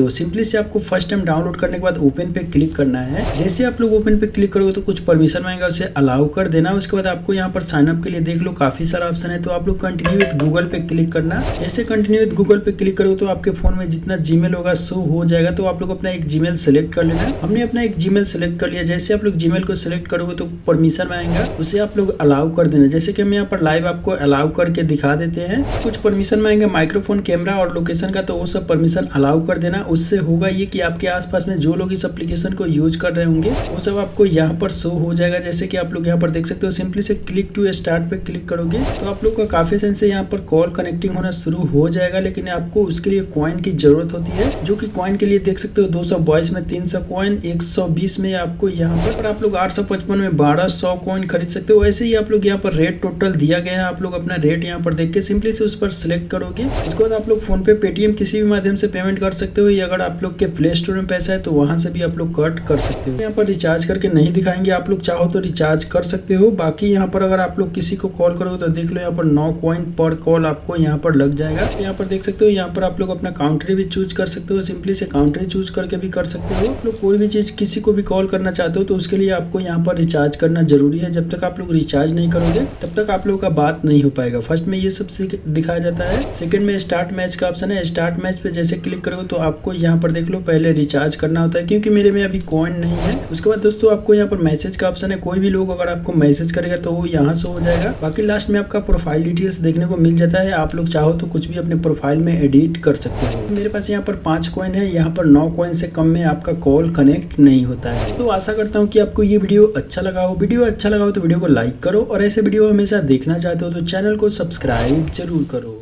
तो सिंपली से आपको फर्स्ट टाइम डाउनलोड करने के बाद ओपन पे क्लिक करना है। जैसे आप लोग ओपन पे क्लिक करोगे तो कुछ परमिशन मांगेगा, उसे अलाउ कर देना। उसके बाद आपको यहाँ पर साइन अप के लिए देख लो काफी सारा ऑप्शन है, तो आप लोग कंटिन्यू विद गूगल पे क्लिक करना। जैसे कंटिन्यू विद गूगल पे क्लिक करोगे तो आपके फोन में जितना जीमेल होगा शो हो जाएगा। तो आप लोग अपना एक जीमेल सेलेक्ट कर लेना। हमने अपना एक जीमेल सेलेक्ट कर लिया। जैसे आप लोग जीमेल को सिलेक्ट करोगे तो परमिशन मांगेगा, उसे आप लोग अलाउ कर देना। जैसे कि हम यहाँ पर लाइव आपको अलाउ करके दिखा देते हैं। कुछ परमिशन मांगेगा माइक्रोफोन, कैमरा और लोकेशन का, तो वो सब परमिशन अलाउ कर देना। उससे होगा ये कि आपके आसपास में जो लोग इस एप्लीकेशन को यूज कर रहे होंगे वो सब आपको यहाँ पर शो हो जाएगा। जैसे कि आप लोग यहाँ पर देख सकते हो, सिंपली से क्लिक टू स्टार्ट पे क्लिक करोगे तो आप लोग का काफी सेंस से यहाँ पर कॉल कनेक्टिंग होना शुरू हो जाएगा। लेकिन आपको उसके लिए कॉइन की जरूरत होती है, जो कि कॉइन के लिए देख सकते हो 222 में 300 कॉइन, 120 में आपको यहाँ पर आप लोग 855 में 1200 कॉइन खरीद सकते हो। वैसे ही आप लोग यहाँ पर रेट टोटल दिया गया है, आप लोग अपना रेट यहाँ पर देख के सिंपली से उस पर सिलेक्ट करोगे। उसके बाद आप लोग फोन पे, पेटीएम किसी भी माध्यम से पेमेंट कर सकते हो, या अगर आप लोग के प्ले स्टोर में पैसा है तो वहां से भी आप लोग कट कर सकते हो। यहाँ पर रिचार्ज करके नहीं दिखाएंगे, आप लोग चाहो तो रिचार्ज कर सकते हो। बाकी यहाँ पर अगर आप लोग किसी को कॉल करोगे तो देख लो यहाँ पर 9 कॉइन पर कॉल आपको यहाँ पर लग जाएगा। तो यहाँ पर देख सकते हो, यहाँ पर आप लोग अपना काउंट्री भी चूज कर सकते हो। सिंपली से काउंट्री चूज करके भी कर सकते हो। आप लोग कोई भी चीज किसी को भी कॉल करना चाहते हो तो उसके लिए आपको यहाँ पर रिचार्ज करना जरूरी है। जब तक आप लोग रिचार्ज नहीं करोगे तब तक आप लोगों का बात नहीं हो पाएगा। फर्स्ट में ये सब दिखाया जाता है। सेकंड में स्टार्ट मैच का ऑप्शन है। स्टार्ट मैच पे जैसे क्लिक करोगे तो आपको यहाँ पर देख लो पहले रिचार्ज करना होता है, क्योंकि मेरे में अभी कॉइन नहीं है। उसके बाद दोस्तों आपको यहाँ पर मैसेज का ऑप्शन है। कोई भी लोग अगर आपको मैसेज करेगा तो वो यहाँ से हो जाएगा। बाकी लास्ट में आपका प्रोफाइल डिटेल्स देखने को मिल जाता है। आप लोग चाहो तो कुछ भी अपने प्रोफाइल में एडिट कर सकते हो। मेरे पास यहाँ पर 5 कॉइन है, यहाँ पर 9 कॉइन से कम में आपका कॉल कनेक्ट नहीं होता है। तो आशा करता हूँ कि आपको ये वीडियो अच्छा लगा हो। वीडियो अच्छा लगा हो तो वीडियो को लाइक करो, और ऐसे वीडियो हमेशा देखना चाहते हो तो चैनल को सब्सक्राइब जरूर करो।